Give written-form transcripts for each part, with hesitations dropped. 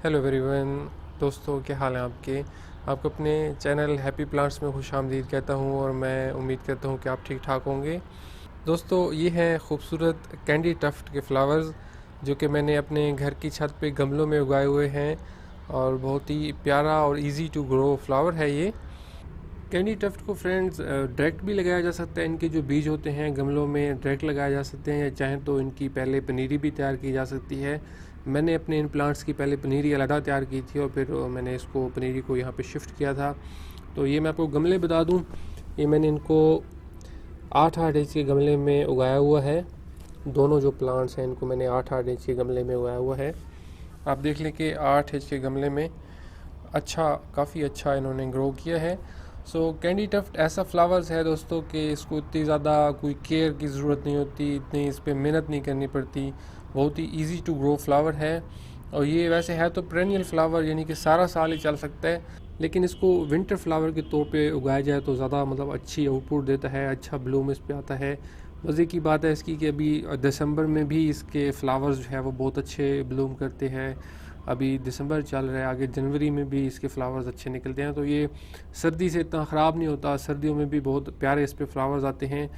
Hello everyone. दोस्तों, क्या हाल है आपके। आपको अपने चैनल हैप्पी प्लांट्स में खुशामदीद कहता हूँ और मैं उम्मीद करता हूँ कि आप ठीक ठाक होंगे। दोस्तों, ये हैं खूबसूरत कैंडी टफ्ट के फ्लावर्स जो कि मैंने अपने घर की छत पे गमलों में उगाए हुए हैं और बहुत ही प्यारा और इजी टू ग्रो फ्लावर है ये कैंडी टफ्ट को फ्रेंड्स। डायरेक्ट भी लगाया जा सकता है। इनके जो बीज होते हैं गमलों में डायरेक्ट लगाए जा सकते हैं, या चाहें तो इनकी पहले पनीरी भी तैयार की जा सकती है। मैंने अपने इन प्लांट्स की पहले पनीरी अलग तैयार की थी और फिर मैंने इसको पनीरी को यहाँ पे शिफ्ट किया था। तो ये मैं आपको गमले बता दूँ, ये मैंने इनको 8-8 इंच के गमले में उगाया हुआ है। दोनों जो प्लांट्स हैं इनको मैंने 8-8 इंच के गमले में उगाया हुआ है। आप देख लें कि 8 इंच के गमले में काफ़ी अच्छा इन्होंने ग्रो किया है। कैंडी टफ्ट ऐसा फ्लावर्स है दोस्तों कि इसको इतनी ज़्यादा कोई केयर की ज़रूरत नहीं होती, इतनी इस पर मेहनत नहीं करनी पड़ती। बहुत ही इजी टू ग्रो फ्लावर है और ये वैसे है तो पेरेनियल फ्लावर, यानी कि सारा साल ही चल सकता है, लेकिन इसको विंटर फ्लावर के तौर पे उगाया जाए तो ज़्यादा अच्छी आउटपुट देता है, अच्छा ब्लूम इस पे आता है। मज़े की बात है इसकी कि अभी दिसंबर में भी इसके फ्लावर्स जो है वो बहुत अच्छे ब्लूम करते हैं। अभी दिसंबर चल रहा है, आगे जनवरी में भी इसके फ्लावर्स अच्छे निकलते हैं। तो ये सर्दी से इतना ख़राब नहीं होता, सर्दियों में भी बहुत प्यारे इस पर फ्लावर्स आते हैं।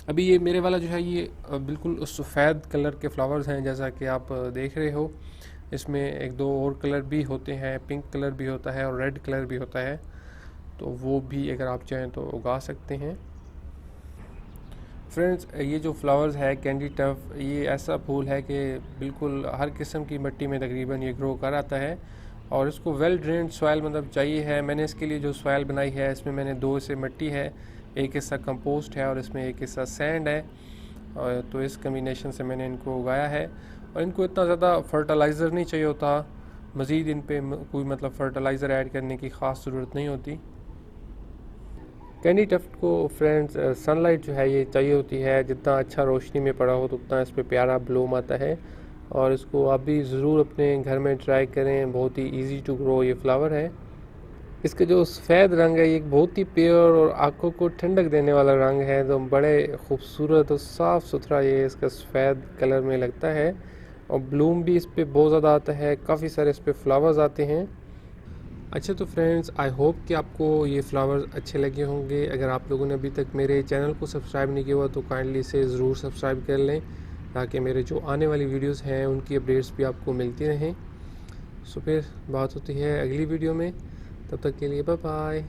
अभी ये मेरे वाला जो है ये बिल्कुल सफ़ेद कलर के फ्लावर्स हैं, जैसा कि आप देख रहे हो। इसमें एक दो और कलर भी होते हैं, पिंक कलर भी होता है और रेड कलर भी होता है, तो वो भी अगर आप चाहें तो उगा सकते हैं। फ्रेंड्स, ये जो फ्लावर्स है कैंडी टफ, ये ऐसा फूल है कि बिल्कुल हर किस्म की मिट्टी में तकरीबन ये ग्रो कर आता है और इसको वेल ड्रेन्ड सॉइल चाहिए है। मैंने इसके लिए जो सॉइल बनाई है इसमें मैंने 2 हिस्से मिट्टी है, एक हिस्सा कंपोस्ट है और इसमें एक हिस्सा सैंड है। और तो इस कम्बिनेशन से मैंने इनको उगाया है और इनको इतना ज़्यादा फर्टिलाइज़र नहीं चाहिए होता, मज़ीद इन पे कोई फर्टिलाइज़र ऐड करने की ख़ास ज़रूरत नहीं होती। कैंडी टफ्ट को फ्रेंड्स सनलाइट जो है ये चाहिए होती है, जितना अच्छा रोशनी में पड़ा हो तो उतना इस पर प्यारा ब्लूम आता है और इसको आप भी ज़रूर अपने घर में ट्राई करें। बहुत ही इजी टू ग्रो ये फ्लावर है। इसका जो सफ़ेद रंग है ये एक बहुत ही प्योर और आँखों को ठंडक देने वाला रंग है, तो बड़े खूबसूरत और साफ़ सुथरा ये इसका सफ़ेद कलर में लगता है और ब्लूम भी इस पर बहुत ज़्यादा आता है, काफ़ी सारे इस पर फ्लावर्स आते हैं। अच्छा, तो फ्रेंड्स आई होप कि आपको ये फ्लावर्स अच्छे लगे होंगे। अगर आप लोगों ने अभी तक मेरे चैनल को सब्सक्राइब नहीं किया हुआ तो काइंडली इसे ज़रूर सब्सक्राइब कर लें, ताकि मेरे जो आने वाली वीडियोस हैं उनकी अपडेट्स भी आपको मिलती रहें। फिर बात होती है अगली वीडियो में, तब तक के लिए बाय बाय।